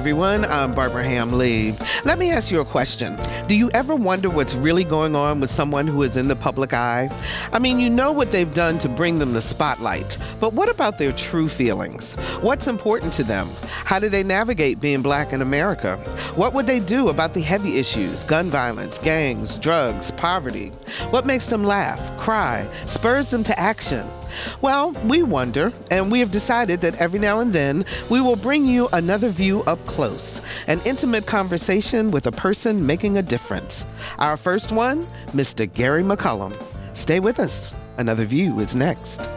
everyone. I'm Barbara Ham-Lee. Let me ask you a question. Do you ever wonder what's really going on with someone who is in the public eye? I mean, you know what they've done to bring them the spotlight, but what about their true feelings? What's important to them? How do they navigate being Black in America? What would they do about the heavy issues, gun violence, gangs, drugs, poverty? What makes them laugh, cry, spurs them to action? Well, we wonder, and we have decided that every now and then we will bring you another view up close, an intimate conversation with a person making a difference. Our first one, Mr. Gary McCollum. Stay with us. Another View is next.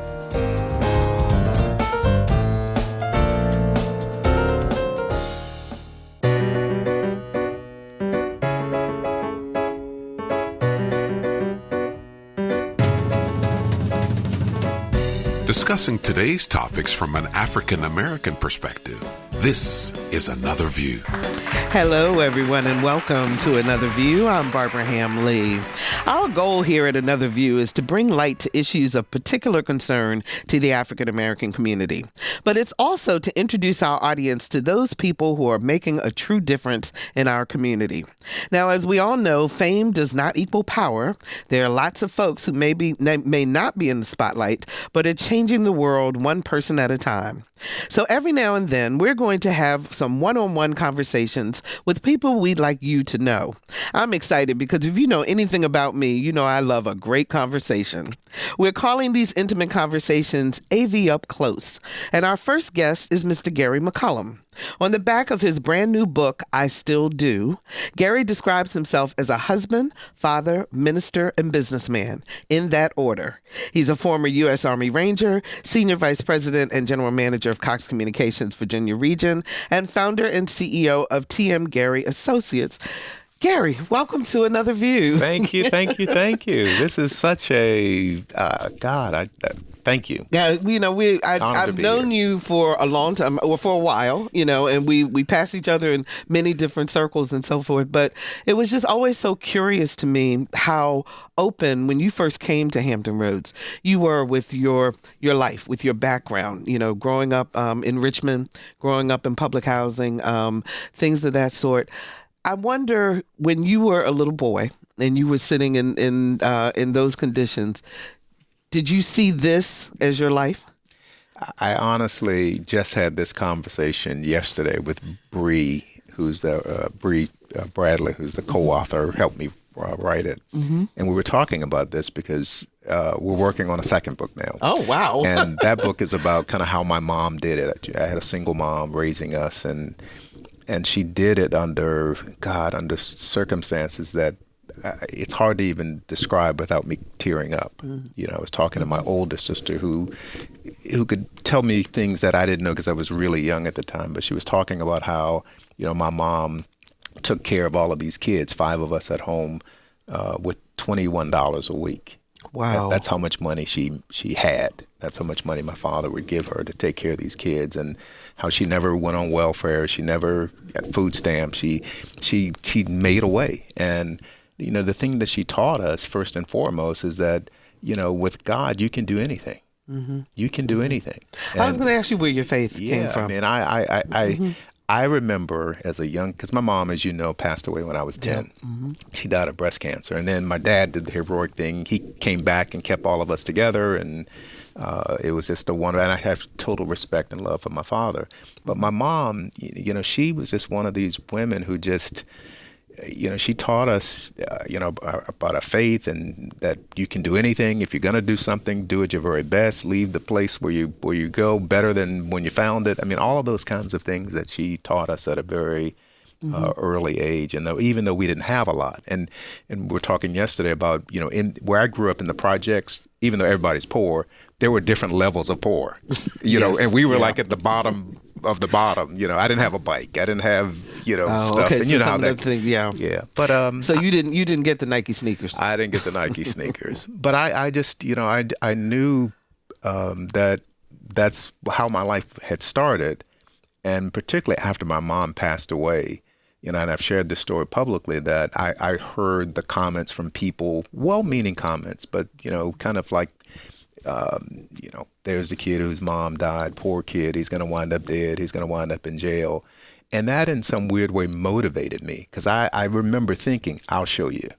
Discussing today's topics from an African American perspective, this is Another View. Hello, everyone, and welcome to Another View. I'm Barbara Ham-Lee. Our goal here at Another View is to bring light to issues of particular concern to the African American community. But it's also to introduce our audience to those people who are making a true difference in our community. Now, as we all know, fame does not equal power. There are lots of folks who may not be in the spotlight, but are changing the world one person at a time. So every now and then, we're going to have some one-on-one conversations with people we'd like you to know. I'm excited because if you know anything about me, you know I love a great conversation. We're calling these intimate conversations AV Up Close, and our first guest is Mr. Gary McCollum. On the back of his brand new book, I Still Do, Gary describes himself as a husband, father, minister, and businessman, in that order. He's a former U.S. Army Ranger, senior vice president and general manager of Cox Communications Virginia Region, and founder and CEO of TM Gary Associates. Gary, welcome to Another View. Thank you. This is such a, thank you. Yeah, you know, I've known you for a long time, or for a while, you know, and we pass each other in many different circles and so forth. But it was just always so curious to me how open, when you first came to Hampton Roads, you were with your life, with your background, you know, growing up in Richmond, growing up in public housing, things of that sort. I wonder, when you were a little boy and you were sitting in those conditions, did you see this as your life? I honestly just had this conversation yesterday with Bree, who's Bradley, who's the co-author, helped me write it. Mm-hmm. And we were talking about this because we're working on a second book now. Oh, wow. And that book is about kind of how my mom did it. I had a single mom raising us, and she did it under circumstances that it's hard to even describe without me tearing up. Mm. You know, I was talking to my older sister who could tell me things that I didn't know because I was really young at the time. But she was talking about how, you know, my mom took care of all of these kids, 5 of us at home, with $21 a week. Wow. That's how much money she had. That's how much money my father would give her to take care of these kids, and how she never went on welfare. She never got food stamps. She made a way. And, you know, the thing that she taught us first and foremost is that, you know, with God, you can do anything. Mm-hmm. You can do anything. I was going to ask you where your faith came from. I mean, I remember as a young, because my mom, as you know, passed away when I was 10. Yeah. Mm-hmm. She died of breast cancer. And then my dad did the heroic thing. He came back and kept all of us together. And it was just a wonder. And I have total respect and love for my father. But my mom, you know, she was just one of these women who just, you know, she taught us, you know, about our faith, and that you can do anything. If you're going to do something, do it your very best. Leave the place where you go better than when you found it. I mean, all of those kinds of things that she taught us at a very early age. And even though we didn't have a lot, and we were talking yesterday about, you know, in where I grew up in the projects, even though everybody's poor, there were different levels of poor, you know, and we were like at the bottom of the bottom. You know, I didn't have a bike. I didn't have, you know, stuff. Okay. And so you know how that thing, yeah. But so you didn't get the Nike sneakers. I didn't get the Nike sneakers. But I just, you know, I knew that that's how my life had started, and particularly after my mom passed away. You know, and I've shared this story publicly, that I heard the comments from people, well-meaning comments, but, you know, kind of like, you know, there's a kid whose mom died, poor kid, he's going to wind up dead, he's going to wind up in jail. And that in some weird way motivated me because I remember thinking, I'll show you.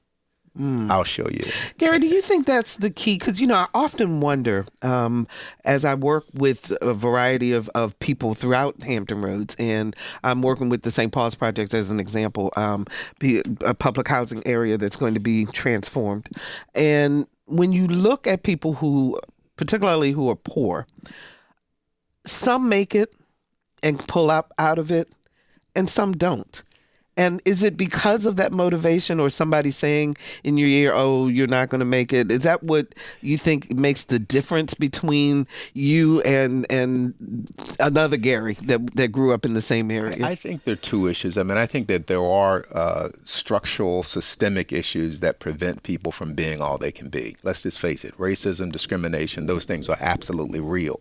I'll show you. Gary, do you think that's the key? Because, I often wonder, as I work with a variety of people throughout Hampton Roads, and I'm working with the St. Paul's Project as an example, a public housing area that's going to be transformed. And when you look at people who, particularly who are poor, some make it and pull up out of it, and some don't. And is it because of that motivation or somebody saying in your ear, oh, you're not going to make it? Is that what you think makes the difference between you and another Gary that grew up in the same area? I think there are two issues. I mean, I think that there are structural, systemic issues that prevent people from being all they can be. Let's just face it. Racism, discrimination, those things are absolutely real.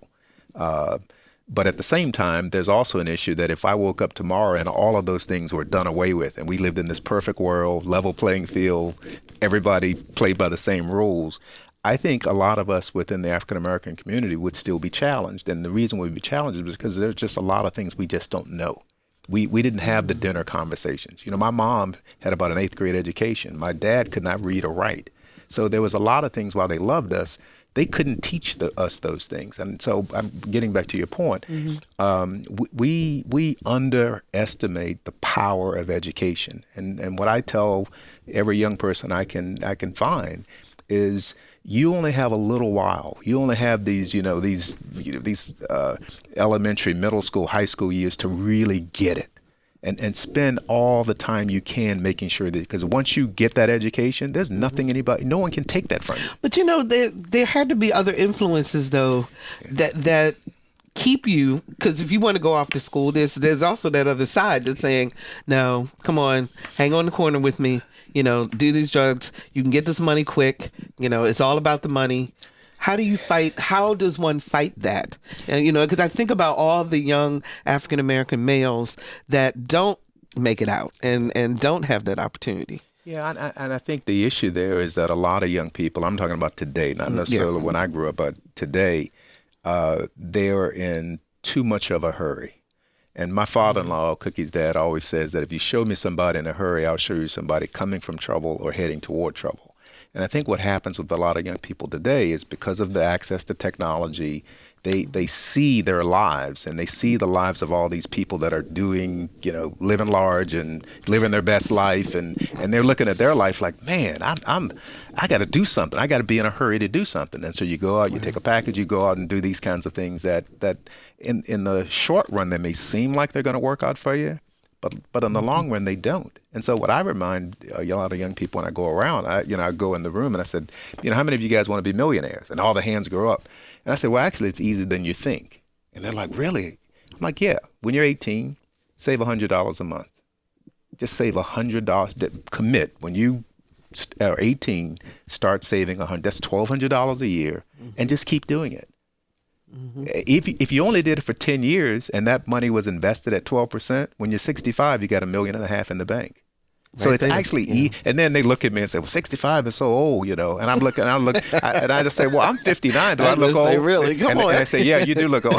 But at the same time, there's also an issue that if I woke up tomorrow and all of those things were done away with and we lived in this perfect world, level playing field, everybody played by the same rules, I think a lot of us within the African American community would still be challenged. And the reason we'd be challenged is because there's just a lot of things we just don't know. We didn't have the dinner conversations. My mom had about an 8th grade education. My dad could not read or write. So there was a lot of things while they loved us, they couldn't teach us those things. And so I'm getting back to your point. We underestimate the power of education. And what I tell every young person I can find is you only have a little while. You only have these elementary, middle school, high school years to really get it. And spend all the time you can making sure that, because once you get that education, there's nothing no one can take that from you. But there had to be other influences though that keep you, because if you want to go off to school, there's also that other side that's saying, no, come on, hang on the corner with me, do these drugs, you can get this money quick, it's all about the money. How does one fight that? And, because I think about all the young African-American males that don't make it out and don't have that opportunity. Yeah, and I think the issue there is that a lot of young people, I'm talking about today, not necessarily when I grew up, but today, they're in too much of a hurry. And my father-in-law, Cookie's dad, always says that if you show me somebody in a hurry, I'll show you somebody coming from trouble or heading toward trouble. And I think what happens with a lot of young people today is because of the access to technology, they see their lives and they see the lives of all these people that are doing, living large and living their best life. And they're looking at their life like, man, I got to do something. I got to be in a hurry to do something. And so you go out, you take a package, you go out and do these kinds of things that in the short run, they may seem like they're going to work out for you. But in the long run, they don't. And so what I remind a lot of young people when I go around, I go in the room and I said, how many of you guys want to be millionaires? And all the hands go up. And I said, well, actually, it's easier than you think. And they're like, really? I'm like, yeah. When you're 18, save $100 a month. Just save $100. Commit. When you are 18, start saving $100. That's $1,200 a year. And just keep doing it. If you only did it for 10 years and that money was invested at 12%, when you're 65, you got $1.5 million in the bank. So right, it's actually, and then they look at me and say, well, 65 is so old, and I'm looking, and I just say, well, I'm 59. Do I look old? Really? Come on. And I say, yeah, you do look old.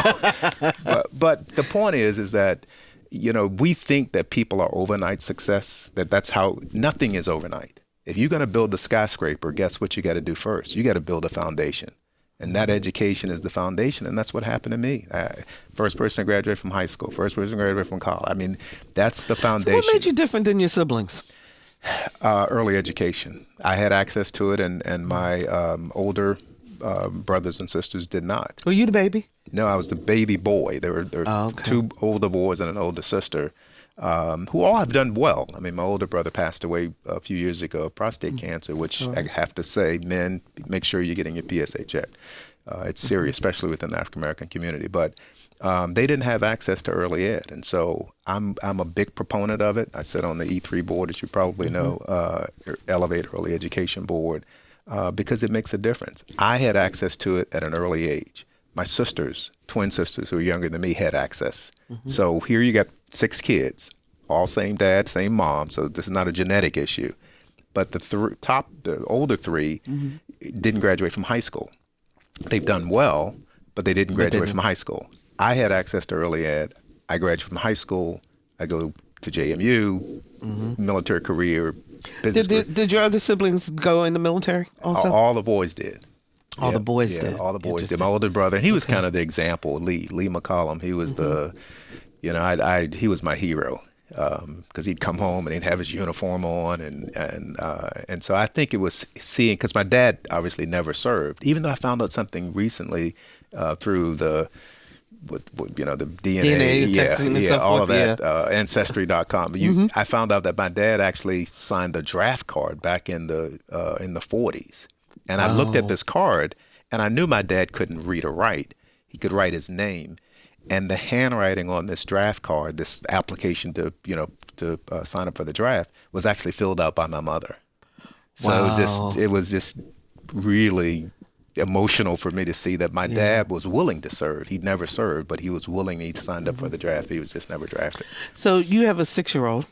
but the point is that, we think that people are overnight success, that's how, nothing is overnight. If you're going to build a skyscraper, guess what you got to do first? You got to build a foundation. And that education is the foundation, and that's what happened to me. First person to graduate from high school, first person to graduate from college. I mean, that's the foundation. So what made you different than your siblings? Early education. I had access to it, and my older brothers and sisters did not. Were you the baby? No, I was the baby boy. There were two older boys and an older sister. Who all have done well. I mean, my older brother passed away a few years ago of prostate cancer, which I have to say, men, make sure you're getting your PSA checked. It's serious, especially within the African American community. But they didn't have access to early ed, and so I'm a big proponent of it. I sit on the E3 board, as you probably know, Elevate Early Education Board, because it makes a difference. I had access to it at an early age. My sisters, twin sisters who are younger than me, had access. So here you got 6 kids, all same dad, same mom. So this is not a genetic issue. But the older 3 didn't graduate from high school. They've done well, but they didn't graduate from high school. I had access to early ed. I graduated from high school. I go to JMU, military career, business career. Did your other siblings go in the military also? All the boys did. All the boys did. All the boys did. My older brother, he was kind of the example. Lee McCollum. He was the, he was my hero because he'd come home and he'd have his uniform on, and so I think it was seeing, because my dad obviously never served. Even though I found out something recently through the the DNA, testing and so all forth, of that, Ancestry.com. I found out that my dad actually signed a draft card back in the 40s. And I looked at this card, and I knew my dad couldn't read or write. He could write his name, and the handwriting on this draft card, this application to sign up for the draft, was actually filled out by my mother. So it was just really emotional for me to see that my dad was willing to serve. He'd never served, but he was willing. He signed up for the draft. He was just never drafted. So you have a 6-year-old.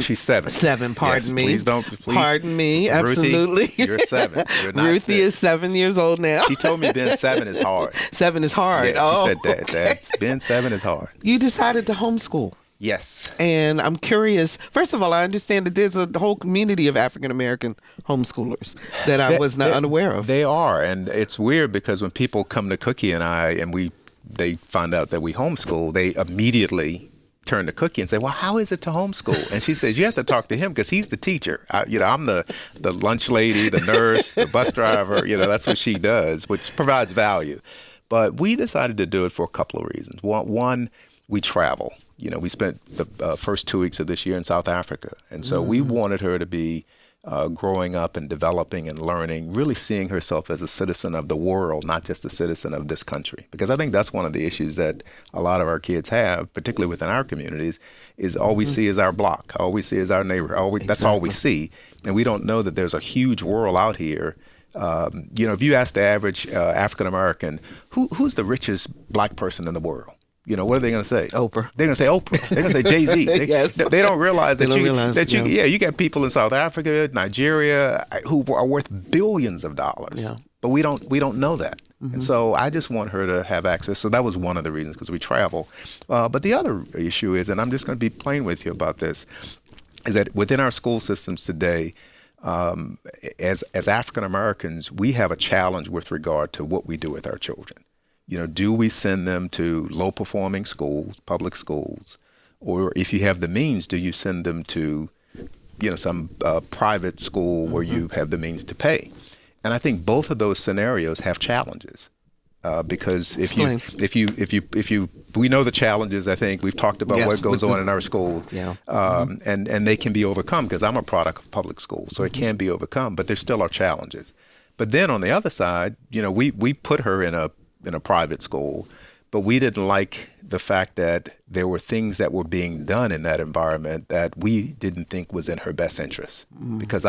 She's 7. 7, pardon me. Please. Pardon me, absolutely. Ruthie, you're 7. You're not Ruthie 6. Is 7 years old now. She told me being 7 is hard. 7 is hard. Yeah, she said that being 7 is hard. You decided to homeschool. Yes. And I'm curious, first of all, I understand that there's a whole community of African-American homeschoolers that I was not unaware of. They are, and it's weird because when people come to Cookie and I, and they find out that we homeschool, they immediately turn to Cookie and say, well, how is it to homeschool? And she says, you have to talk to him because he's the teacher. I'm the lunch lady, the nurse, the bus driver. That's what she does, which provides value. But we decided to do it for a couple of reasons. One, we travel. We spent the first 2 weeks of this year in South Africa. And so we wanted her to be growing up and developing and learning, really seeing herself as a citizen of the world, not just a citizen of this country. Because I think that's one of the issues that a lot of our kids have, particularly within our communities, is all we see is our block, all we see is our neighbor. That's all we see. And we don't know that there's a huge world out here. If you ask the average African American, who's the richest black person in the world? What are they going to say? Oprah. They're going to say Oprah. They're going to say Jay-Z. Yes. They don't realize that you got people in South Africa, Nigeria, who are worth billions of dollars. Yeah. But we don't know that. And so I just want her to have access. So that was one of the reasons, because we travel. But the other issue is, and I'm just going to be plain with you about this, is that within our school systems today, as African Americans, we have a challenge with regard to what we do with our children. Do we send them to low-performing schools, public schools, or if you have the means, do you send them to, some private school where you have the means to pay? And I think both of those scenarios have challenges, because if you we know the challenges. I think we've talked about what goes on in our schools, and they can be overcome, because I'm a product of public school, so it can be overcome, but there still are challenges. But then on the other side, we put her in a private school, but we didn't like the fact that there were things that were being done in that environment that we didn't think was in her best interest. Because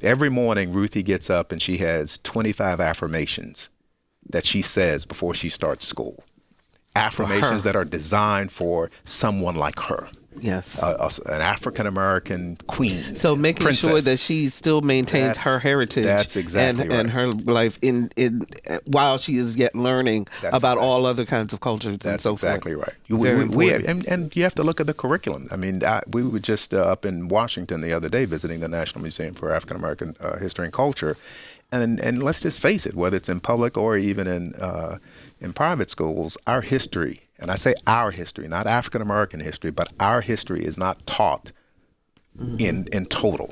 every morning Ruthie gets up and she has 25 affirmations that she says before she starts school. Affirmations that are designed for someone like her. Yes. An African-American queen. So making princess. sure that she still maintains her heritage. That's exactly right. And her life in while she is yet learning about all other kinds of cultures and so forth. That's exactly right. And you have to look at the curriculum. I mean, we were just up in Washington the other day visiting the National Museum for African-American History and Culture. And let's just face it, whether it's in public or even in private schools, our history, and I say our history, not African-American history, but our history is not taught in total.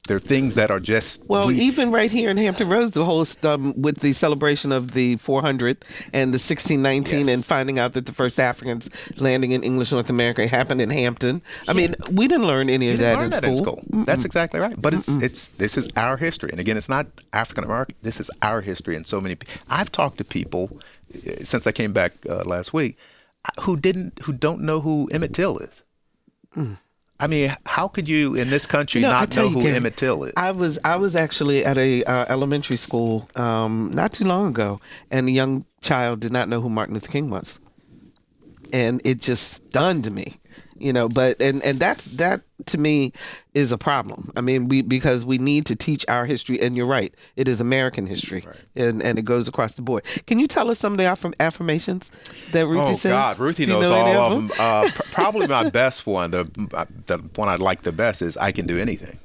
There are things that are just... Well, even right here in Hampton Roads, the whole with the celebration of the 400th and the 1619 and finding out that the first Africans landing in English North America happened in Hampton. I mean, we didn't learn any of that in school. That's exactly right. But this is our history. And again, it's not African-American. This is our history. And so many... I've talked to people, since I came back last week, who don't know who Emmett Till is. I mean, how could you in this country not know who Emmett Till is? I was actually at a elementary school not too long ago, and a young child did not know who Martin Luther King was, and it just stunned me. But and that to me is a problem. I mean, because we need to teach our history, and you're right, it is American history, Right. and it goes across the board. Can you tell us some of the affirmations that Ruthie says? Oh God, Ruthie Do you knows know any all of them. Probably my best one, the one I like the best is I can do anything.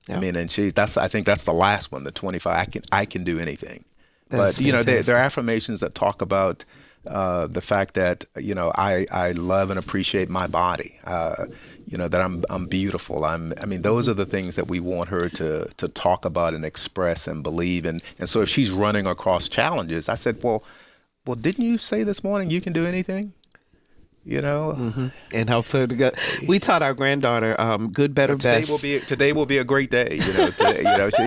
Yeah. I mean, and I think that's the last one, the 25. I can do anything. That's But fantastic. there are affirmations that talk about the fact that I love and appreciate my body. That I'm beautiful. I mean, those are the things that we want her to talk about and express and believe. And so if she's running across challenges, I said, well, didn't you say this morning you can do anything? And helps her to go. We taught our granddaughter good, better, best. Today will be a great day.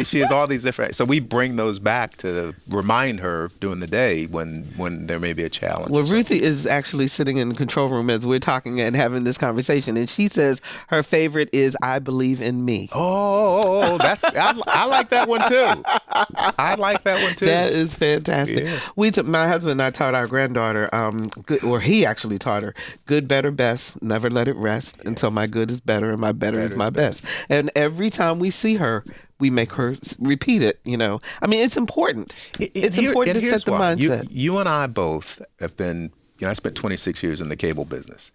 She has all these different. So we bring those back to remind her during the day when there may be a challenge. Well, Ruthie is actually sitting in the control room as we're talking and having this conversation, and she says her favorite is "I believe in me." Oh, I like that one too. I like that one too. That is fantastic. Yeah. My husband and I taught our granddaughter, he actually taught her good, better, best. Never let it rest until my good is better and my better is my best. And every time we see her, we make her repeat it. I mean, it's important. It's important to set the mindset. You and I both have been. I spent 26 years in the cable business.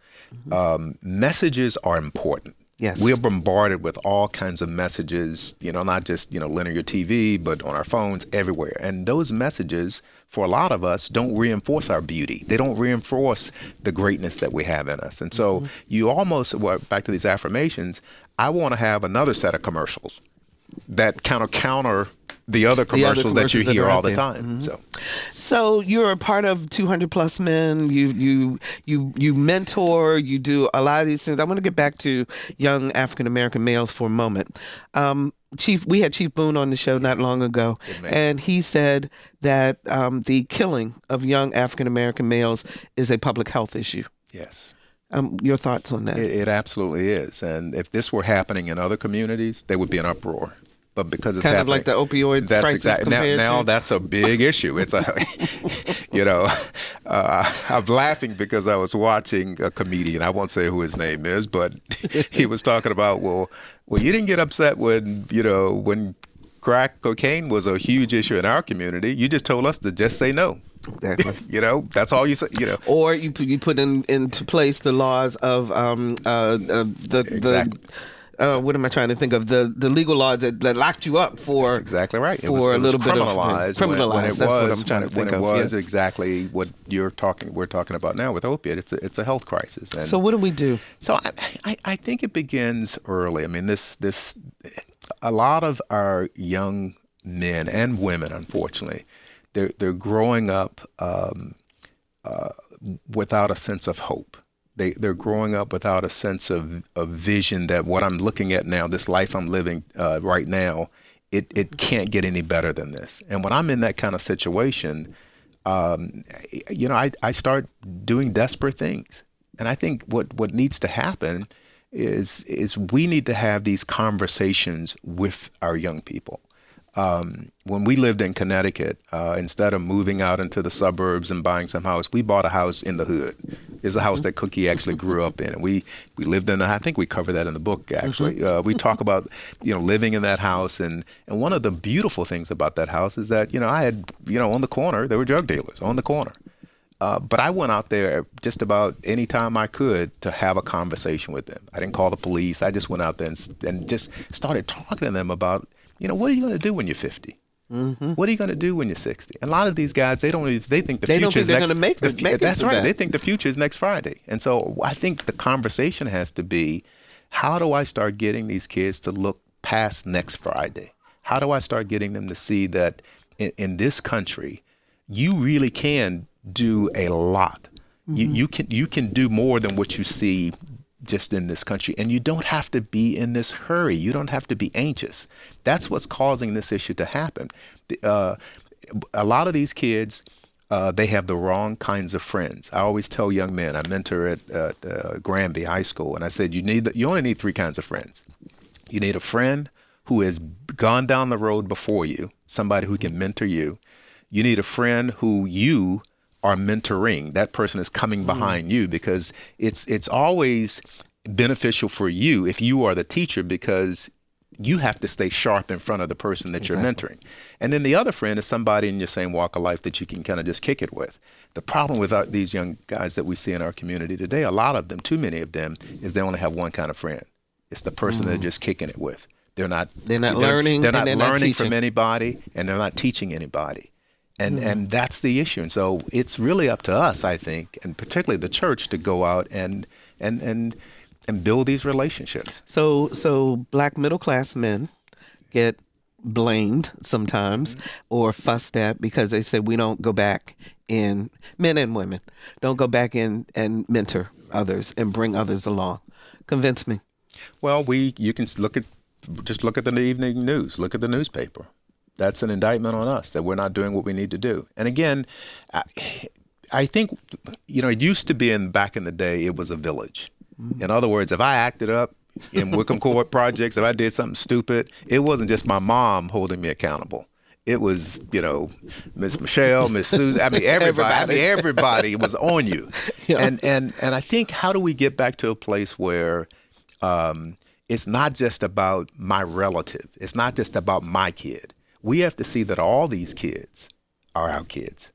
Messages are important. Yes. We're bombarded with all kinds of messages, not just, linear TV, but on our phones everywhere. And those messages, for a lot of us, don't reinforce our beauty. They don't reinforce the greatness that we have in us. And so you almost, back to these affirmations, I want to have another set of commercials that kind of counter the other commercials that you hear all the time. So you're a part of 200 Plus Men. You mentor. You do a lot of these things. I want to get back to young African American males for a moment. We had Chief Boone on the show not long ago, and he said that the killing of young African American males is a public health issue. Yes. Your thoughts on that? It absolutely is. And if this were happening in other communities, there would be an uproar. But because it's kind happening, of like the opioid crisis now that's a big issue. It's I'm laughing because I was watching a comedian. I won't say who his name is, but he was talking about, well, you didn't get upset when crack cocaine was a huge issue in our community. You just told us to just say no. Exactly. That's all you say. Or you put into place the laws of Exactly. What am I trying to think of? The legal laws that locked you up for. That's exactly right. For a little bit of criminalized. That's what I'm trying to think of. When it was exactly what we're talking about now with opiate. It's a health crisis. And so what do we do? So I think it begins early. I mean, this a lot of our young men and women, unfortunately, they're growing up without a sense of hope. They're growing up without a sense of vision that what I'm looking at now, this life I'm living right now, it can't get any better than this. And when I'm in that kind of situation, I start doing desperate things. And I think what needs to happen is we need to have these conversations with our young people. When we lived in Connecticut, instead of moving out into the suburbs and buying some house, we bought a house in the hood. It's a house that Cookie actually grew up in. And we lived in I think we cover that in the book, actually. We talk about, living in that house. And one of the beautiful things about that house is that, I had, on the corner, there were drug dealers on the corner. But I went out there just about any time I could to have a conversation with them. I didn't call the police. I just went out there and just started talking to them about, what are you going to do when you're 50? Mm-hmm. What are you going to do when you're 60? And a lot of these guys, they think the future is they're going to make it. That's right. They think the future is next Friday. And so I think the conversation has to be, how do I start getting these kids to look past next Friday? How do I start getting them to see that in this country, you really can do a lot. Mm-hmm. You can do more than what you see just in this country, and you don't have to be in this hurry. You don't have to be anxious. That's what's causing this issue to happen. A lot of these kids, they have the wrong kinds of friends. I always tell young men, I mentor at Granby High School, and I said, you only need three kinds of friends. You need a friend who has gone down the road before you, somebody who can mentor you. You need a friend who you are mentoring. That person is coming behind you, because it's always beneficial for you if you are the teacher, because you have to stay sharp in front of the person that you're mentoring. And then the other friend is somebody in your same walk of life that you can kind of just kick it with. The problem with these young guys that we see in our community today, a lot of them, too many of them, is they only have one kind of friend. It's the person they're just kicking it with. They're not learning. They're not learning from anybody, and they're not teaching anybody. And that's the issue. And so it's really up to us, I think, and particularly the church, to go out and build these relationships. So Black middle class men get blamed sometimes or fussed at because they say we don't go back in, men and women don't go back in and mentor others and bring others along. Convince me. Well, you can look at the evening news, look at the newspaper. That's an indictment on us that we're not doing what we need to do. And again, I think, it used to be back in the day, it was a village. In other words, if I acted up in Wickham Court projects, if I did something stupid, it wasn't just my mom holding me accountable. It was, Miss Michelle, Miss Susan. I mean, everybody was on you. Yeah. And I think, how do we get back to a place where it's not just about my relative. It's not just about my kid. We have to see that all these kids are our kids.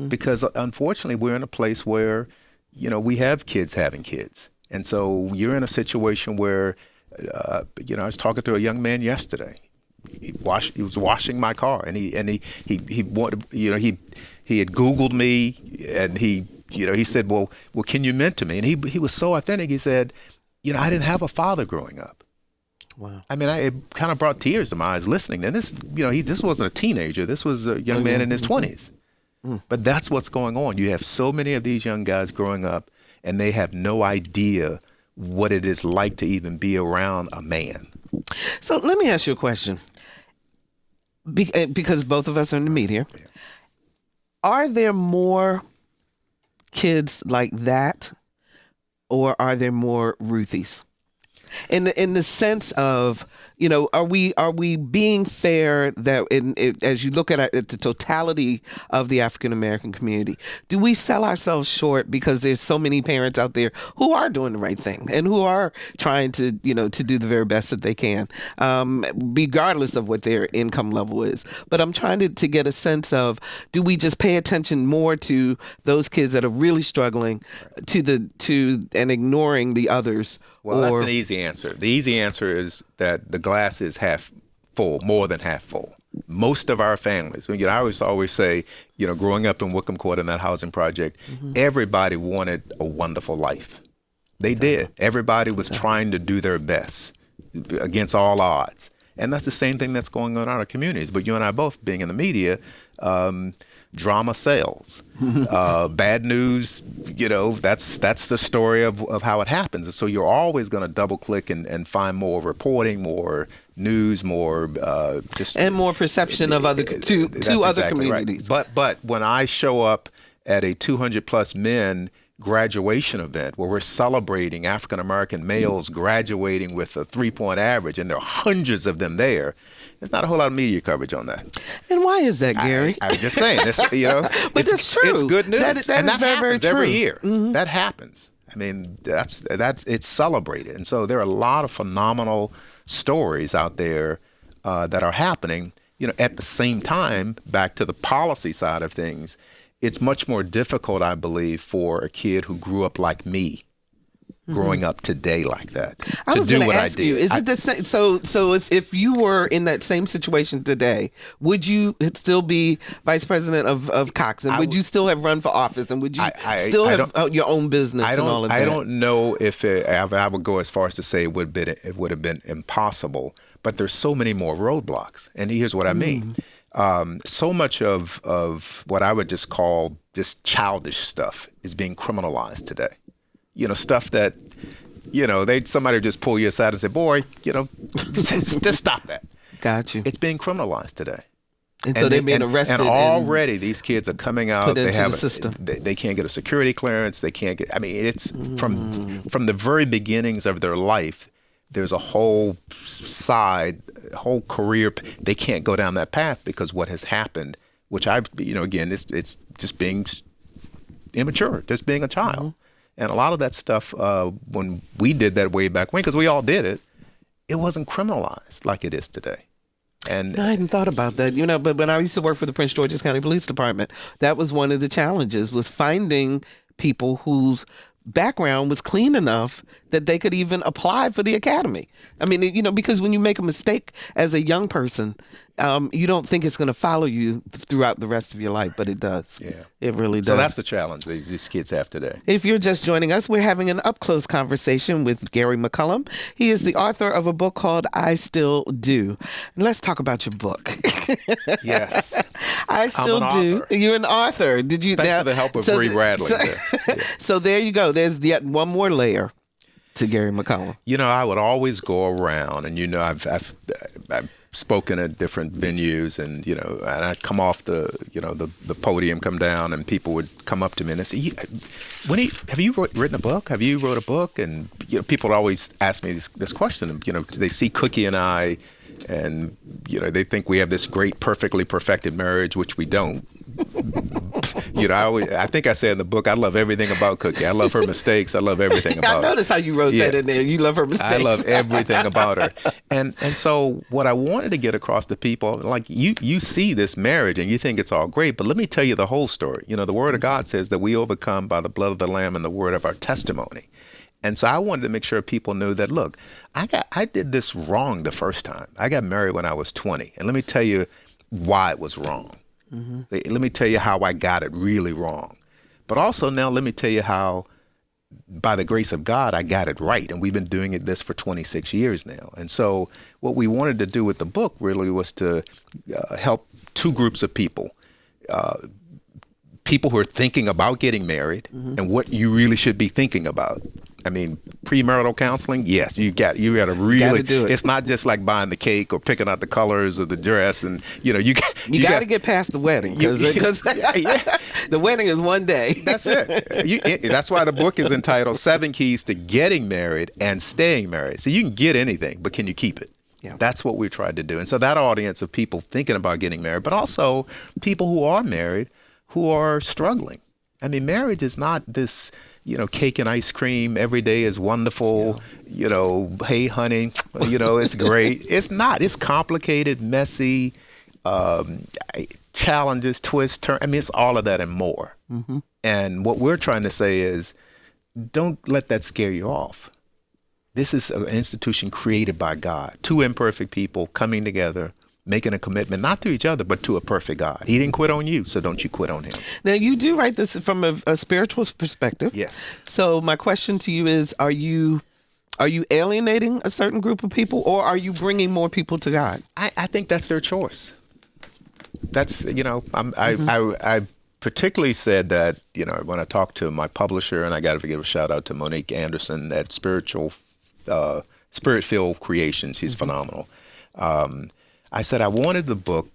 Because unfortunately, we're in a place where, we have kids having kids. And so you're in a situation where, I was talking to a young man yesterday. He was washing my car, and he wanted, he had Googled me, and he said, well, can you mentor me? And he was so authentic. He said, I didn't have a father growing up. Wow. I mean, it kind of brought tears to my eyes listening. And this, this wasn't a teenager. This was a young man in his 20s. But that's what's going on. You have so many of these young guys growing up, and they have no idea what it is like to even be around a man. So let me ask you a question. Because both of us are in the media. Yeah. Are there more kids like that, or are there more Ruthies? In the sense of, are we being fair that as you look at the totality of the African American community, do we sell ourselves short because there's so many parents out there who are doing the right thing and who are trying to to do the very best that they can, regardless of what their income level is? But I'm trying to get a sense of, do we just pay attention more to those kids that are really struggling and ignoring the others? Well, that's an easy answer. The easy answer is that the glass is half full, more than half full. Most of our families, I always say, growing up in Wickham Court in that housing project, everybody wanted a wonderful life. They did. Everybody was trying to do their best against all odds. And that's the same thing that's going on in our communities. But you and I both, being in the media, drama sells. Bad news, that's the story of how it happens. And so you're always going to double click and find more reporting, more news, more and more perception of other other communities. Right. But when I show up at a 200 plus men graduation event where we're celebrating African American males graduating with a 3-point average, and there are hundreds of them there, there's not a whole lot of media coverage on that. And why is that, Gary? I'm just saying. But it's true. It's good news. That is very, very true. Every year. That happens. I mean, that's it's celebrated. And so there are a lot of phenomenal stories out there that are happening. At the same time, back to the policy side of things, it's much more difficult, I believe, for a kid who grew up like me, growing up today like that, to do what I did. You, is it the same? So if you were in that same situation today, would you still be vice president of Cox, and would you still have run for office, and would you still have your own business and all of that? I don't know if I would go as far as to say it would have been impossible, but there's so many more roadblocks, and here's what I mean. So much of what I would just call this childish stuff is being criminalized today. Stuff that, somebody just pull you aside and say, boy, just stop that. Got you. It's being criminalized today. And so they're being arrested. And already these kids are coming out. Put into the system. They can't get a security clearance. They can't get, it's from the very beginnings of their life. There's a whole side, whole career. They can't go down that path because what has happened, which again, it's just being immature, just being a child. And a lot of that stuff, when we did that way back when, because we all did it, it wasn't criminalized like it is today. And I hadn't thought about that, but when I used to work for the Prince George's County Police Department, that was one of the challenges, was finding people whose background was clean enough that they could even apply for the academy. I mean, because when you make a mistake as a young person, you don't think it's going to follow you throughout the rest of your life, but it does. Yeah. It really does. So that's the challenge these kids have today. If you're just joining us, we're having an up-close conversation with Gary McCollum. He is the author of a book called I Still Do. And let's talk about your book. Yes. I Still Do. Author. You're an author. Did you? Thanks for the help of Bree Radley. So there you go. There's yet one more layer to Gary McCollum. I would always go around, and I've spoken at different venues, and and I'd come off the podium, come down, and people would come up to me and say, "Have you written a book? Have you wrote a book?" And people would always ask me this question. They see Cookie and I, and they think we have this great, perfectly perfected marriage, which we don't. I think I said in the book, I love everything about Cookie. I love her mistakes. I love everything about her. I noticed how you wrote that in there. You love her mistakes. I love everything about her. And so what I wanted to get across to people, like you see this marriage and you think it's all great, but let me tell you the whole story. The Word of God says that we overcome by the blood of the Lamb and the word of our testimony. And so I wanted to make sure people knew that, look, I did this wrong the first time. I got married when I was 20. And let me tell you why it was wrong. Mm-hmm. Let me tell you how I got it really wrong. But also now let me tell you how, by the grace of God, I got it right. And we've been doing this for 26 years now. And so what we wanted to do with the book really was to help two groups of people. People who are thinking about getting married, mm-hmm. and what you really should be thinking about. I mean, premarital counseling, yes, you got to really do it. It's not just like buying the cake or picking out the colors of the dress, and you got to get past the wedding, because the wedding is one day. That's it. That's why the book is entitled 7 Keys to Getting Married and Staying Married. So you can get anything, but can you keep it? Yeah. That's what we tried to do. And so that audience of people thinking about getting married, but also people who are married who are struggling. I mean, marriage is not this, cake and ice cream. Every day is wonderful. Yeah. Hey, honey, it's great. It's not. It's complicated, messy, challenges, twists, turns. I mean, it's all of that and more. Mm-hmm. And what we're trying to say is, don't let that scare you off. This is an institution created by God. 2 imperfect people coming together, making a commitment, not to each other, but to a perfect God. He didn't quit on you, so don't you quit on him. Now, you do write this from a spiritual perspective. Yes. So my question to you is, are you alienating a certain group of people, or are you bringing more people to God? I think that's their choice. That's, Mm-hmm. I particularly said that, when I talked to my publisher, and I got to give a shout out to Monique Anderson at Spirit-Filled Creation. She's mm-hmm. phenomenal. I said I wanted the book,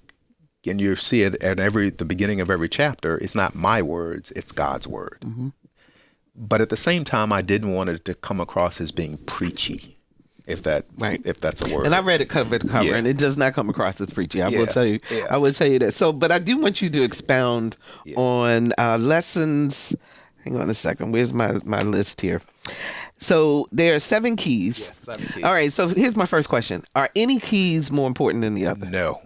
and you see it at the beginning of every chapter. It's not my words; it's God's word. Mm-hmm. But at the same time, I didn't want it to come across as being preachy, if that's a word. And I read it cover to cover, and it does not come across as preachy. I will tell you. Yeah. I will tell you that. So, but I do want you to expound on lessons. Hang on a second. Where's my list here? So there are 7 keys. Yes, 7 keys. All right. So here's my first question. Are any keys more important than the other? No.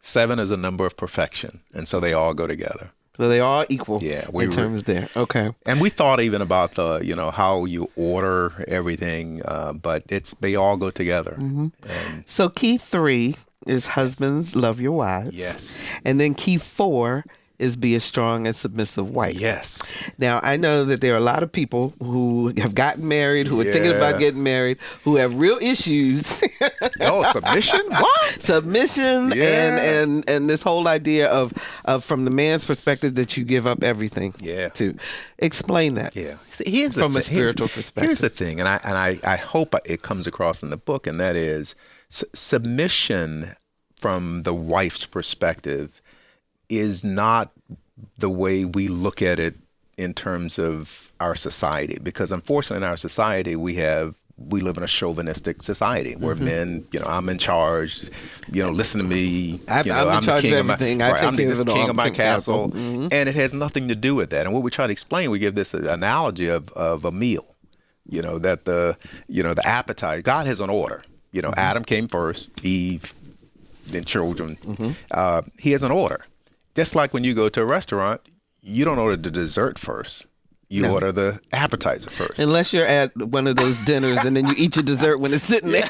7 is a number of perfection. And so they all go together. So they all equal in terms there. Okay. And we thought even about how you order everything, but they all go together. Mm-hmm. So key 3 is husbands, love your wives. Yes. And then key 4 is be a strong and submissive wife. Yes. Now, I know that there are a lot of people who have gotten married, who are thinking about getting married, who have real issues. Oh, submission? What? Submission and this whole idea of from the man's perspective that you give up everything to. Explain that. Yeah. See, from a spiritual perspective. Here's the thing, and I hope it comes across in the book, and that is submission from the wife's perspective is not the way we look at it in terms of our society, because unfortunately in our society we have we live in a chauvinistic society where men, I'm in charge, listen to me. I'm in charge of everything. I'm the king of my castle. And it has nothing to do with that. And what we try to explain, we give this analogy of a meal, that the appetite, God has an order. Adam came first, Eve, then children. He has an order. Just like when you go to a restaurant, you don't order the dessert first. You order the appetizer first. Unless you're at one of those dinners and then you eat your dessert when it's sitting there.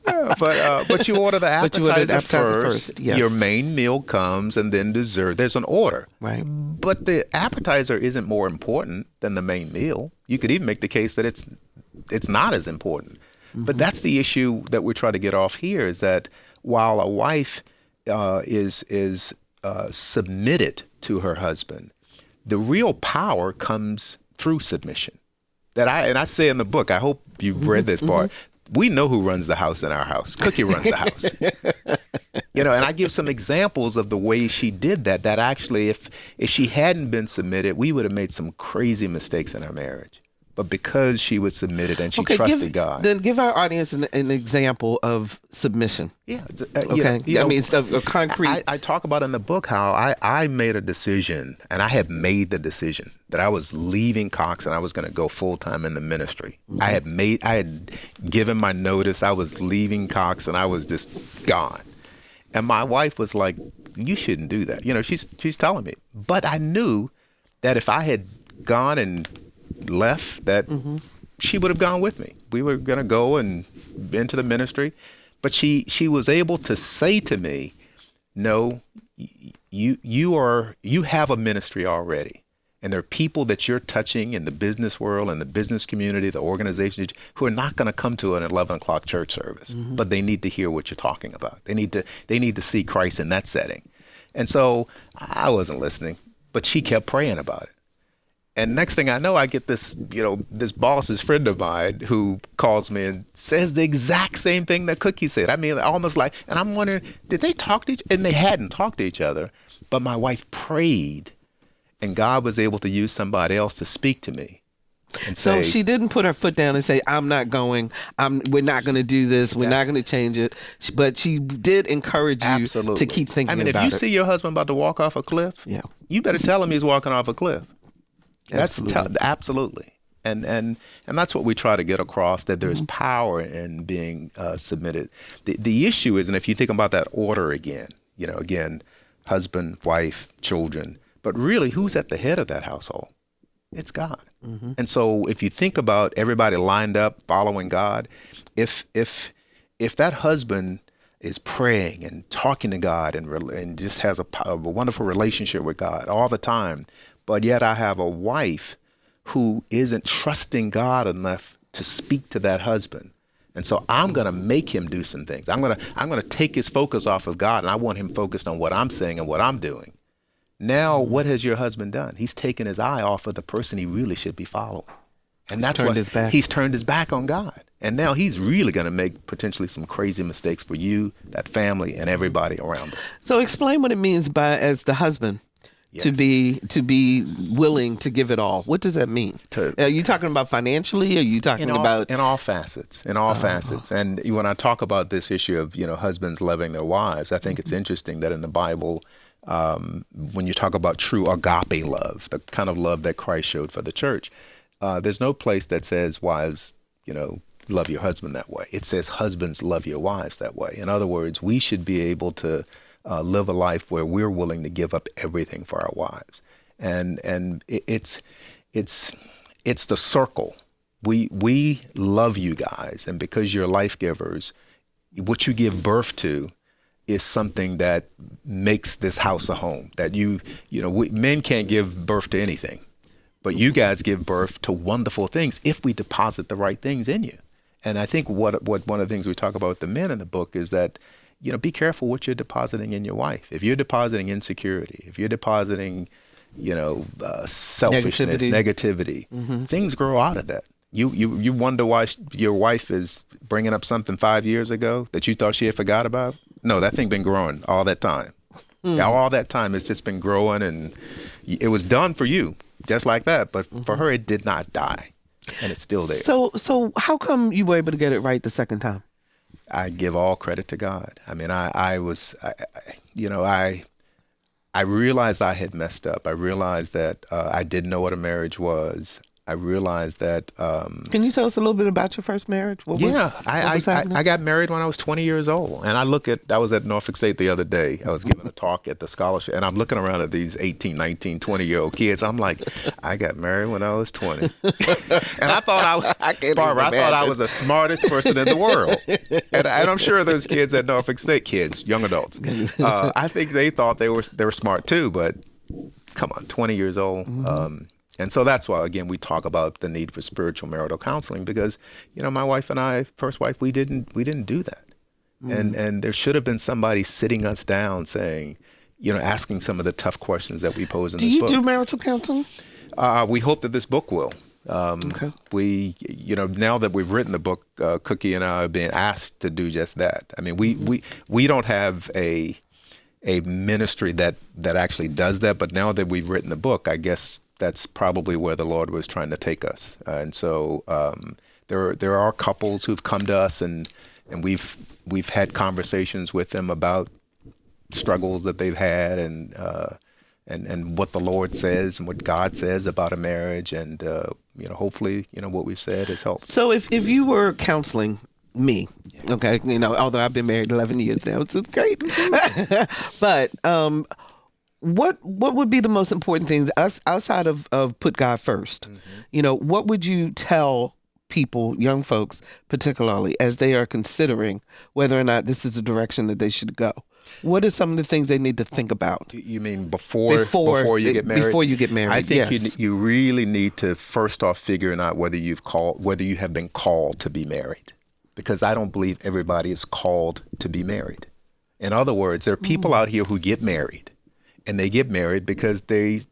But you order the appetizer, first. Yes. Your main meal comes and then dessert. There's an order. Right. But the appetizer isn't more important than the main meal. You could even make the case that it's not as important. But that's the issue that we're trying to get off here, is that while a wife is submitted to her husband, the real power comes through submission. I say in the book, I hope you've read this part. We know who runs the house in our house. Cookie runs the house. And I give some examples of the way she did that. That actually, if she hadn't been submitted, we would have made some crazy mistakes in our marriage. But because she was submitted and she trusted God. Then give our audience an example of submission. Yeah. Okay. It's a concrete. I talk about in the book how I made a decision, and I had made the decision that I was leaving Cox and I was going to go full time in the ministry. I had given my notice. I was leaving Cox and I was just gone. And my wife was like, "You shouldn't do that." She's telling me. But I knew that if I had gone and left, that she would have gone with me. We were going to go and into the ministry, but she was able to say to me, "No, you have a ministry already, and there are people that you're touching in the business world and the business community, the organization, who are not going to come to an 11 o'clock church service, but they need to hear what you're talking about. They need to see Christ in that setting." And so I wasn't listening, but she kept praying about it. And next thing I know, I get this boss's friend of mine who calls me and says the exact same thing that Cookie said. I mean, almost like, and I'm wondering, did they talk to each other? And they hadn't talked to each other, but my wife prayed and God was able to use somebody else to speak to me. And so she didn't put her foot down and say, "I'm not going, we're not going to do this, we're not going to change it." But she did encourage you to keep thinking about it. I mean, if you see your husband about to walk off a cliff, you better tell him he's walking off a cliff. Absolutely. And that's what we try to get across, that there's power in being submitted. The issue is, and if you think about that order again, husband, wife, children, but really who's at the head of that household? It's God. And so if you think about everybody lined up following God, if that husband is praying and talking to God and just has a wonderful relationship with God all the time, but yet I have a wife who isn't trusting God enough to speak to that husband. And so I'm going to make him do some things. I'm going to take his focus off of God, and I want him focused on what I'm saying and what I'm doing. Now, what has your husband done? He's taken his eye off of the person he really should be following. And that's what he's turned his back on God. And now he's really going to make potentially some crazy mistakes for you, that family, and everybody around him. So explain what it means as the husband. Yes. To be willing to give it all. What does that mean? Are you talking about financially? Are you talking about in all facets? In all facets. And when I talk about this issue of husbands loving their wives, I think it's interesting that in the Bible, when you talk about true agape love, the kind of love that Christ showed for the church, there's no place that says wives, love your husband that way. It says husbands love your wives that way. In other words, we should be able to live a life where we're willing to give up everything for our wives, and it's the circle. We love you guys, and because you're life givers, what you give birth to is something that makes this house a home. That men can't give birth to anything, but you guys give birth to wonderful things if we deposit the right things in you. And I think what one of the things we talk about with the men in the book is that, be careful what you're depositing in your wife. If you're depositing insecurity, if you're depositing, selfishness, negativity, things grow out of that. You wonder why your wife is bringing up something 5 years ago that you thought she had forgot about. No, that thing been growing all that time. All that time it's just been growing, and it was done for you just like that. But for her, it did not die. and it's still there. So how come you were able to get it right the second time? I give all credit to God. I mean, I realized I had messed up. I realized that I didn't know what a marriage was. I realized that. Can you tell us a little bit about your first marriage? I got married when I was 20 years old, and I was at Norfolk State the other day. I was giving a talk at the scholarship, and I'm looking around at these 18, 19, 20-year-old kids. I'm like, I got married when I was 20, and I thought I was the smartest person in the world, and I'm sure those kids at Norfolk State, young adults, I think they thought they were smart too, but come on, 20 years old. Mm-hmm. And so that's why, again, we talk about the need for spiritual marital counseling because, my wife and I, first wife, we didn't do that. And there should have been somebody sitting us down saying, asking some of the tough questions that we pose in this book. Do you do marital counseling? We hope that this book will. Okay. We, now that we've written the book, Cookie and I are being asked to do just that. I mean, we don't have a ministry that actually does that, but now that we've written the book, I guess that's probably where the Lord was trying to take us. And so there are couples who've come to us and we've had conversations with them about struggles that they've had and what the Lord says and what God says about a marriage. And, hopefully, what we've said has helped. So if you were counseling me, okay, although I've been married 11 years now, it's great. But what would be the most important things outside of put God first? Mm-hmm. What would you tell people, young folks particularly, as they are considering whether or not this is the direction that they should go? What are some of the things they need to think about? You mean before you get married? Before you get married, I think yes. you really need to first off figuring out whether you have been called to be married, because I don't believe everybody is called to be married. In other words, there are people out here who get married. And they get married because they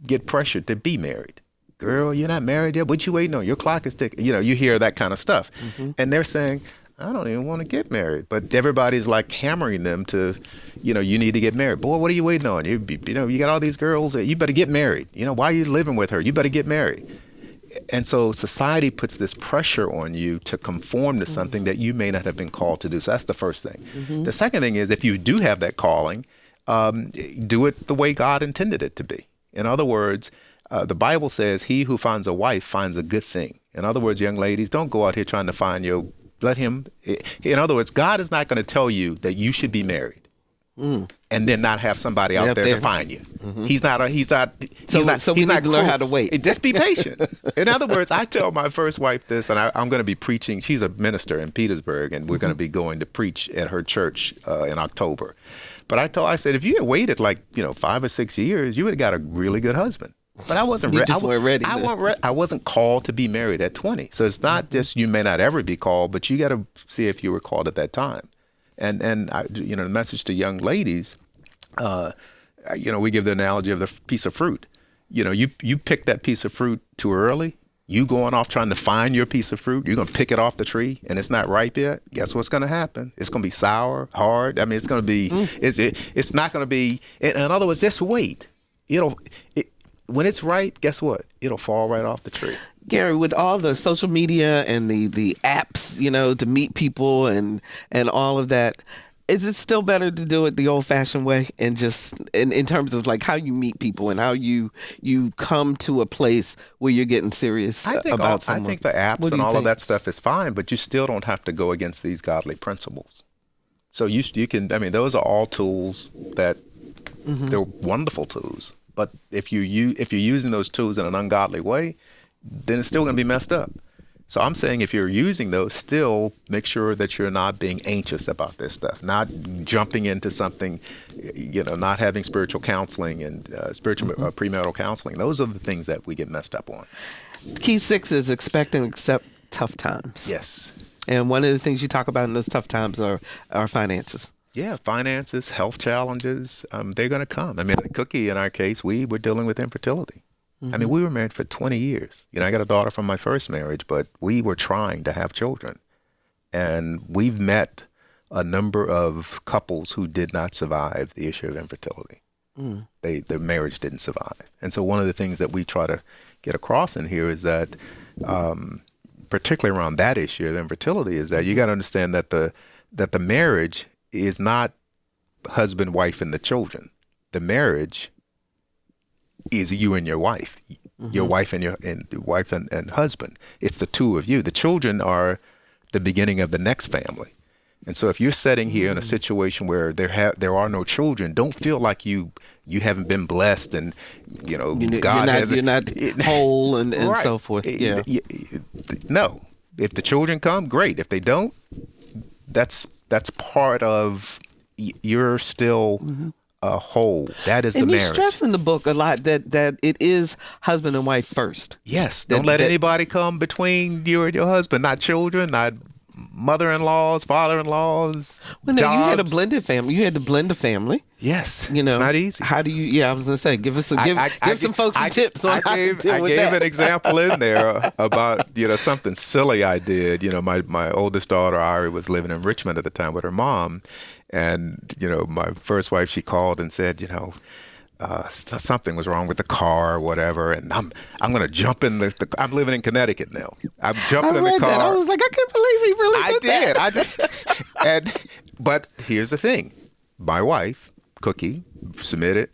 get pressured to be married. Girl, you're not married yet. What you waiting on? Your clock is ticking. You hear that kind of stuff. Mm-hmm. And they're saying, I don't even want to get married. But everybody's like hammering them to, you need to get married. Boy, what are you waiting on? You got all these girls. You better get married. Why are you living with her? You better get married. And so society puts this pressure on you to conform to something that you may not have been called to do. So that's the first thing. Mm-hmm. The second thing is if you do have that calling, do it the way God intended it to be. In other words, the Bible says, he who finds a wife finds a good thing. In other words, young ladies, don't go out here trying to find in other words, God is not going to tell you that you should be married and then not have somebody out there to find you. Mm-hmm. He's not So we need to learn how to wait. Just be patient. In other words, I tell my first wife this, and I'm going to be preaching. She's a minister in Petersburg, and we're going to be going to preach at her church in October. But I said, if you had waited 5 or 6 years, you would have got a really good husband. But I wasn't ready. I wasn't called to be married at 20. So it's not just you may not ever be called, but you got to see if you were called at that time. And I, the message to young ladies, we give the analogy of the piece of fruit. You pick that piece of fruit too early. You going off trying to find your piece of fruit, you're going to pick it off the tree and it's not ripe yet. Guess what's going to happen? It's going to be sour, hard. I mean, it's going to be, it's not going to be, in other words, just wait. When it's ripe, guess what? It'll fall right off the tree. Gary, with all the social media and the apps, to meet people and all of that, is it still better to do it the old-fashioned way and just in terms of how you meet people and how you come to a place where you're getting serious about someone? I think the apps and all of that stuff is fine, but you still don't have to go against these godly principles. So you can, those are all tools that they're wonderful tools. But if you're using those tools in an ungodly way, then it's still going to be messed up. So I'm saying if you're using those, still make sure that you're not being anxious about this stuff, not jumping into something, not having spiritual counseling and spiritual premarital counseling. Those are the things that we get messed up on. Key 6 is expect and accept tough times. Yes. And one of the things you talk about in those tough times are finances. Yeah, finances, health challenges, they're going to come. Cookie, in our case, we were dealing with infertility. Mm-hmm. We were married for 20 years. I got a daughter from my first marriage, but we were trying to have children. And we've met a number of couples who did not survive the issue of infertility. Their marriage didn't survive. And so one of the things that we try to get across in here is that, particularly around that issue of infertility, is that you got to understand that the marriage is not husband, wife, and the children. The marriage is you and your wife, your wife and and husband. It's the two of you. The children are the beginning of the next family. And so if you're sitting here in a situation where there are no children, don't feel like you haven't been blessed and God you're not whole and right. so forth. Yeah. No. If the children come, great. If they don't, that's part of you're still whole. That is the marriage. And you stress in the book a lot that it is husband and wife first. Yes. Don't let anybody come between you and your husband. Not children, not mother-in-laws, father-in-laws. Well, no, you had a blended family. You had to blend a family. Yes. It's not easy. How do you? Yeah, I was going to say, give us some folks some tips on how to deal with that. I gave an example in there about something silly I did. My oldest daughter Ari was living in Richmond at the time with her mom, and my first wife, she called and said something was wrong with the car or whatever, and I'm going to jump in I'm living in Connecticut now. I'm jumping in the car. That. I was like, I can't believe he really did that. I did. But here's the thing. My wife, Cookie, submitted.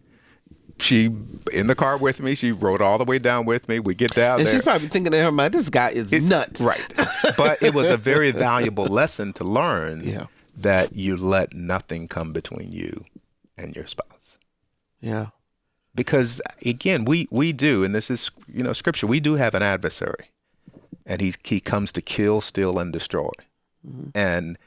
She in the car with me. She rode all the way down with me. We get down and there. She's probably thinking in her mind, this guy is nuts. Right. But it was a very valuable lesson to learn that you let nothing come between you and your spouse. Yeah. Because again, we do, and this is scripture. We do have an adversary, and he comes to kill, steal, and destroy, and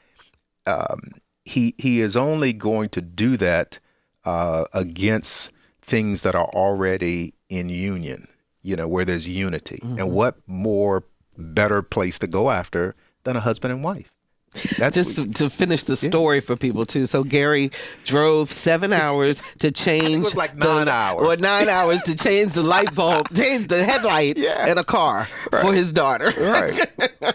he is only going to do that against things that are already in union. Where there's unity, and what more better place to go after than a husband and wife? That's just to finish the story for people too. So Gary drove 7 hours to change. It was like 9 hours. Or 9 hours to change the light bulb, change the headlight in a car for his daughter. Right.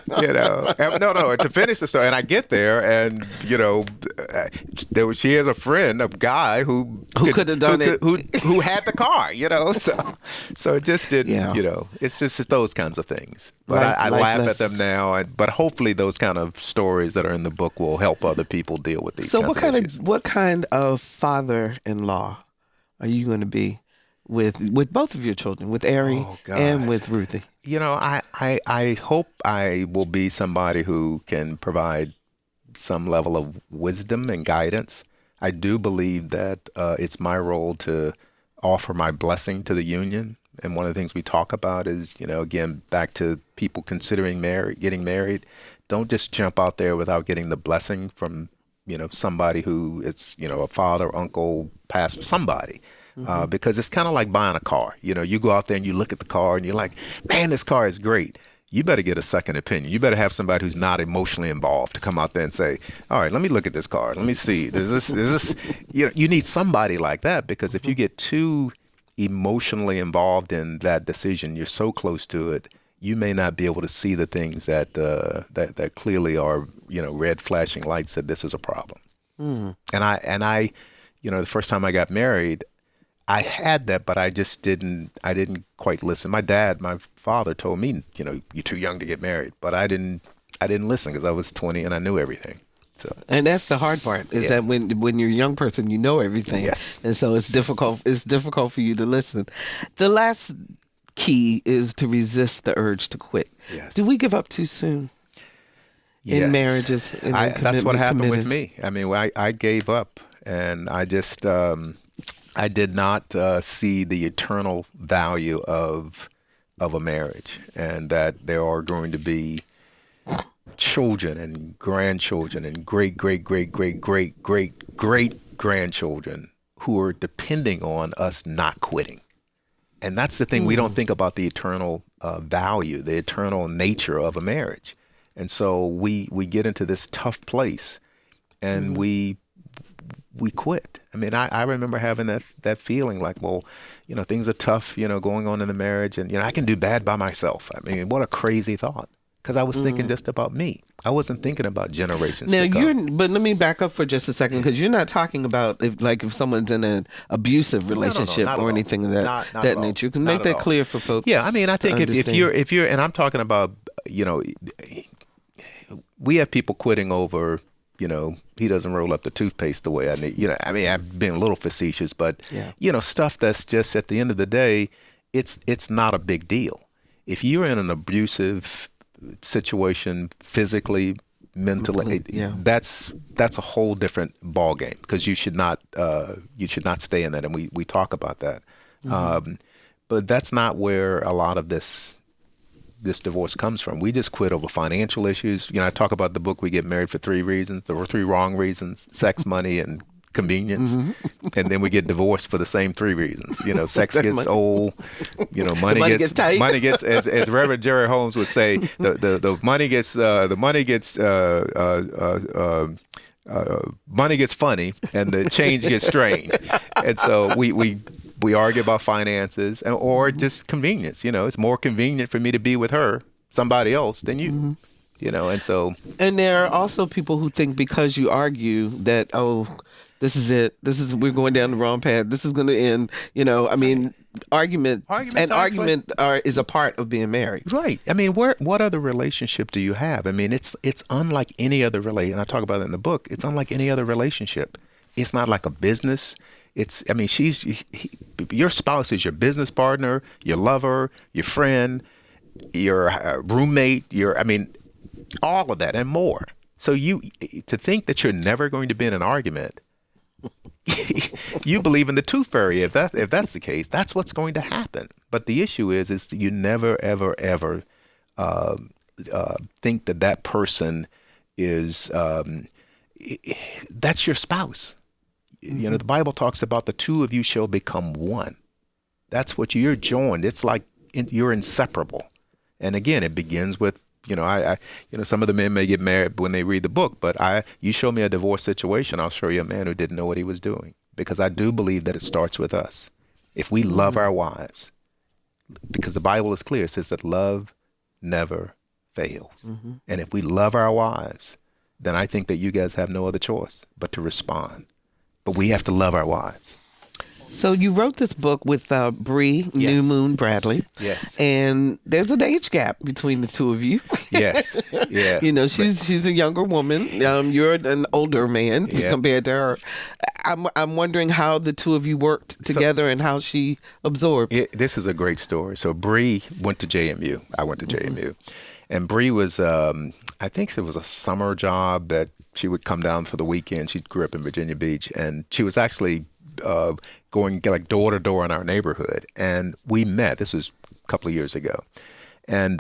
No. To finish the story, and I get there, and she has a friend, a guy who could have done it, who had the car. So it just didn't. It's just those kinds of things. But I laugh at them now. But hopefully, those kind of stories that are in the book will help other people deal with these. So, issues. what kind of father-in-law are you going to be with both of your children, with Ari and with Ruthie? I hope I will be somebody who can provide some level of wisdom and guidance. I do believe that it's my role to offer my blessing to the union. And one of the things we talk about is, again, back to people considering getting married. Don't just jump out there without getting the blessing from, somebody who is, a father, uncle, pastor, somebody. Because it's kind of like buying a car. You go out there and you look at the car and you're like, man, this car is great. You better get a second opinion. You better have somebody who's not emotionally involved to come out there and say, all right, let me look at this car. Let me see. Is this, you need somebody like that, because if you get too emotionally involved in that decision, you're so close to it, you may not be able to see the things that that clearly are red flashing lights that this is a problem. And I the first time I got married, I had that, but I didn't quite listen. My father told me, you're too young to get married, but I didn't listen because I was 20 and I knew everything. So. And that's the hard part, is that when you're a young person, you know everything. Yes. And so it's difficult for you to listen. The last key is to resist the urge to quit. Yes. Do we give up too soon in marriages? That's what happened with me. I mean, I gave up, and I just I did not see the eternal value of a marriage, and that there are going to be children and grandchildren and great grandchildren who are depending on us not quitting. And that's the thing. We don't think about the eternal value, the eternal nature of a marriage. And so we get into this tough place, and we quit. I mean, I remember having that feeling like, well, things are tough, going on in the marriage, and I can do bad by myself. I mean, what a crazy thought. because I was thinking just about me. I wasn't thinking about generations Now to come. but let me back up for just a second, because you're not talking about if someone's in an abusive relationship not at or all. anything of Not that at all. nature. You can Not make at that all. clear for folks. Yeah, I mean, I think to if you're, and I'm talking about, we have people quitting over, he doesn't roll up the toothpaste the way I need. I mean, I've been a little facetious, but stuff that's just at the end of the day, it's not a big deal. If you're in an abusive situation, physically, mentally, that's a whole different ball game, because you should not stay in that, and we talk about that. But that's not where a lot of this divorce comes from. We just quit over financial issues. I talk about the book, We Get Married for 3 reasons. There were 3 wrong reasons: sex, money, and convenience. And then we get divorced for the same 3 reasons. Sex gets old, money gets tight. Money gets, as Reverend Jerry Holmes would say, the money gets money gets funny and the change gets strange. And so we argue about finances or just convenience. It's more convenient for me to be with her, somebody else, than you. And so. And there are also people who think because you argue that, this is it. We're going down the wrong path. This is going to end. I mean, argument is a part of being married. Right. I mean, what other relationship do you have? I mean, it's unlike any other relationship. And I talk about it in the book. It's unlike any other relationship. It's not like a business. Your spouse is your business partner, your lover, your friend, your roommate, all of that and more. So to think that you're never going to be in an argument, you believe in the tooth fairy. If that's the case, that's what's going to happen. But the issue is you never, ever, ever think that person is that's your spouse. The Bible talks about the 2 of you shall become one. That's what you're joined. It's like you're inseparable. And again, it begins with, some of the men may get married when they read the book, but you show me a divorce situation, I'll show you a man who didn't know what he was doing. Because I do believe that it starts with us. If we love our wives, because the Bible is clear, it says that love never fails. And if we love our wives, then I think that you guys have no other choice but to respond. But we have to love our wives. So you wrote this book with Bree New Moon Bradley. Yes. And there's an age gap between the 2 of you. Yes. Yeah. She's a younger woman. You're an older man compared to her. I'm wondering how the 2 of you worked together and how she absorbed. This is a great story. So Bree went to JMU. I went to JMU. And Bree was, I think it was a summer job that she would come down for the weekend. She grew up in Virginia Beach. And she was actually going like door to door in our neighborhood. And we met. This was a couple of years ago. And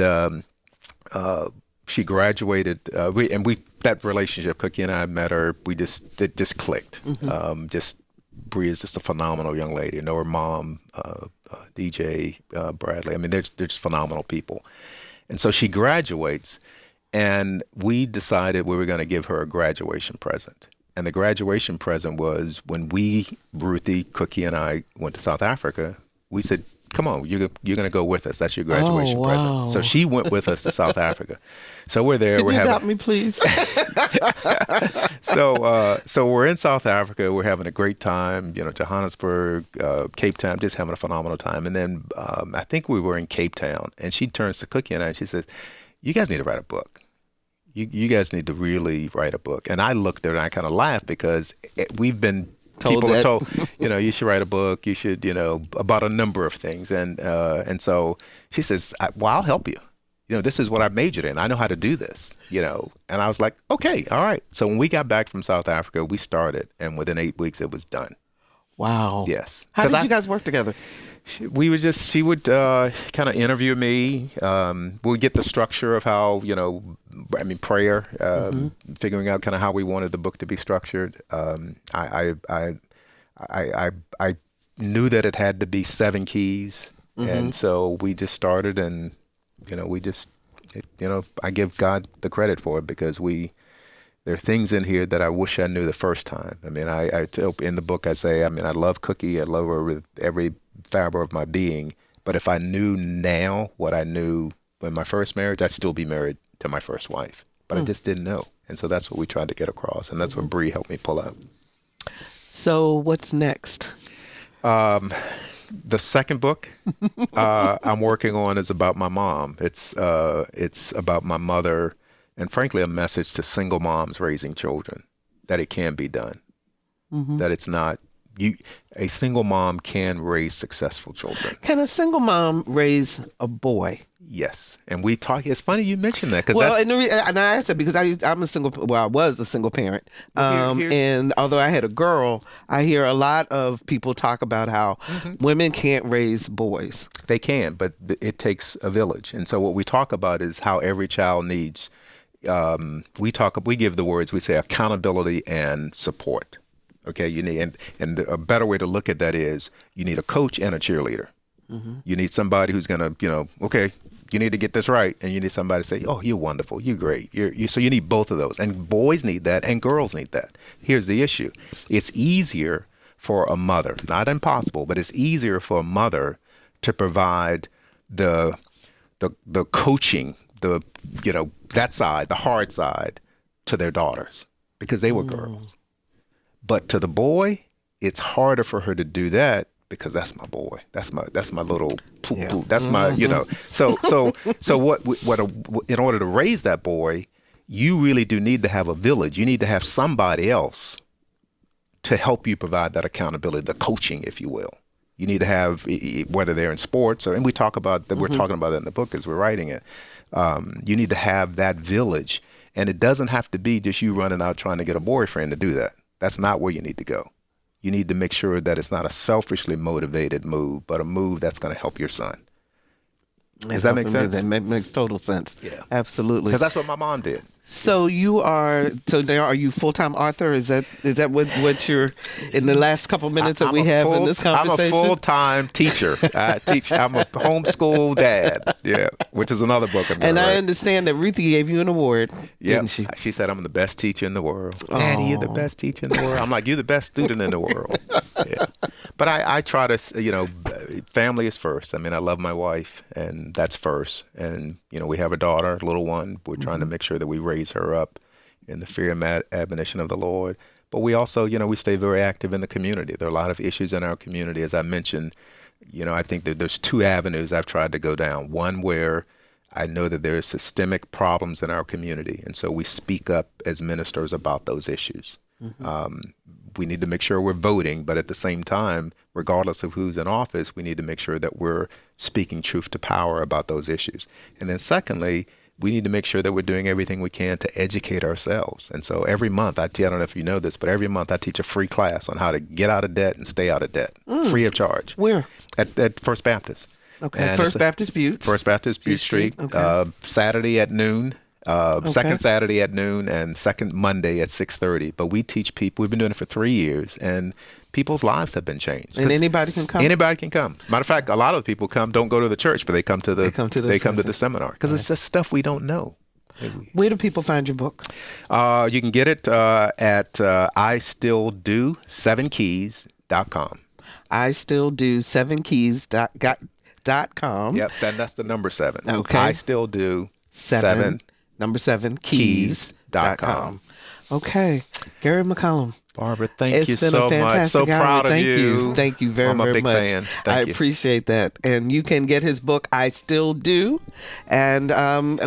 she graduated. That relationship, Cookie and I met her. It just clicked. Bree is just a phenomenal young lady. I know her mom, DJ Bradley. I mean, they're just phenomenal people. And so she graduates, and we decided we were going to give her a graduation present. And the graduation present was when Ruthie, Cookie, and I went to South Africa, we said, come on, you're going to go with us. That's your graduation present. So she went with us to South Africa. So we're there. Can you adopt me, please? So we're in South Africa. We're having a great time, Johannesburg, Cape Town, just having a phenomenal time. And then I think we were in Cape Town, and she turns to Cookie and I and she says, you guys need to write a book. You guys need to really write a book. And I looked at her and I kind of laughed because we've been people are told, you should write a book. You should, about a number of things. And so she says, well, I'll help you. This is what I majored in. I know how to do this, And I was like, okay, all right. So when we got back from South Africa, we started. And within 8 weeks, it was done. Wow. Yes. How did you guys work together? She would kind of interview me. We'd get the structure of how, prayer, figuring out kind of how we wanted the book to be structured. I knew that it had to be 7 keys. And so we just started and, I give God the credit for it because there are things in here that I wish I knew the first time. I mean, I tell in the book, I say, I love Cookie. I love her with every fiber of my being. But if I knew now what I knew in my first marriage, I'd still be married to my first wife, but I just didn't know. And so that's what we tried to get across. And that's what Bree helped me pull out. So what's next? The second book I'm working on is about my mom. It's about my mother, and frankly, a message to single moms raising children, that it can be done, that it's not, a single mom can raise successful children. Can a single mom raise a boy? Yes. And we talk, it's funny you mentioned that. Well, and I asked that because I was a single parent. And although I had a girl, I hear a lot of people talk about how women can't raise boys. They can, but it takes a village. And so what we talk about is how every child needs, we give the words, we say accountability and support. Okay, you need, and a better way to look at that is you need a coach and a cheerleader. You need somebody who's gonna, okay, you need to get this right, and you need somebody to say, "Oh, you're wonderful, you're great." So you need both of those, and boys need that, and girls need that. Here's the issue: it's easier for a mother, not impossible, but it's easier for a mother to provide the coaching, that side, the hard side, to their daughters because they were girls. But to the boy, it's harder for her to do that because that's my boy. That's my little poo-poo. That's my, So in order to raise that boy, you really do need to have a village. You need to have somebody else to help you provide that accountability, the coaching, if you will. You need to have, whether they're in sports and we talk about that, we're talking about that in the book as we're writing it. You need to have that village, and it doesn't have to be just you running out trying to get a boyfriend to do that. That's not where you need to go. You need to make sure that it's not a selfishly motivated move, but a move that's going to help your son. Does that make sense? That makes total sense. Yeah. Absolutely. Because that's what my mom did. So now are you full-time author? Is that what you're in the last couple minutes that we have in this conversation? I'm a full-time teacher. I'm a homeschool dad. Yeah, which is another book. And I understand that Ruthie gave you an award, didn't she? She said I'm the best teacher in the world. Daddy, you're the best teacher in the world. I'm like, you're the best student in the world. Yeah. But I try to, family is first. I mean, I love my wife, and that's first. And, we have a daughter, a little one. We're trying to make sure that we raise her up in the fear and admonition of the Lord. But we also, we stay very active in the community. There are a lot of issues in our community. As I mentioned, I think that there's two avenues I've tried to go down. One where I know that there are systemic problems in our community. And so we speak up as ministers about those issues. We need to make sure we're voting, but at the same time, regardless of who's in office, we need to make sure that we're speaking truth to power about those issues. And then secondly, we need to make sure that we're doing everything we can to educate ourselves. And so every month, I don't know if you know this, but every month I teach a free class on how to get out of debt and stay out of debt, free of charge. Where? At First Baptist. Okay, and First Baptist Butte. First Baptist Butte Street, okay. Saturday at noon. Second Saturday at noon and second Monday at 6:30. But we teach people, we've been doing it for 3 years, and people's lives have been changed. And anybody can come? Anybody can come. Matter of fact, a lot of the people don't go to the church, but they come to the seminar because it's just stuff we don't know. Where do people find your book? You can get it at istilldo7keys.com. istilldo7keys.com. Yep, that's the number 7. Okay. istilldo7 keys.com. Okay. Gary McCollum. Barbara, thank you so much. It's been a fantastic hour. Proud of you. Thank you very, very much. I'm a big fan. I appreciate that. And you can get his book, I Still Do. And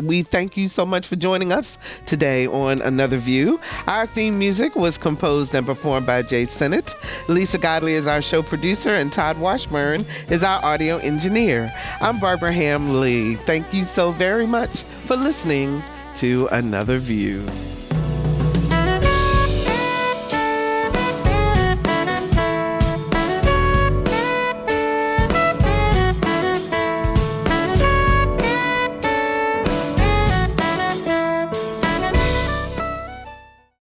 we thank you so much for joining us today on Another View. Our theme music was composed and performed by Jay Sennett. Lisa Godley is our show producer, and Todd Washburn is our audio engineer. I'm Barbara Ham Lee. Thank you so very much for listening to Another View.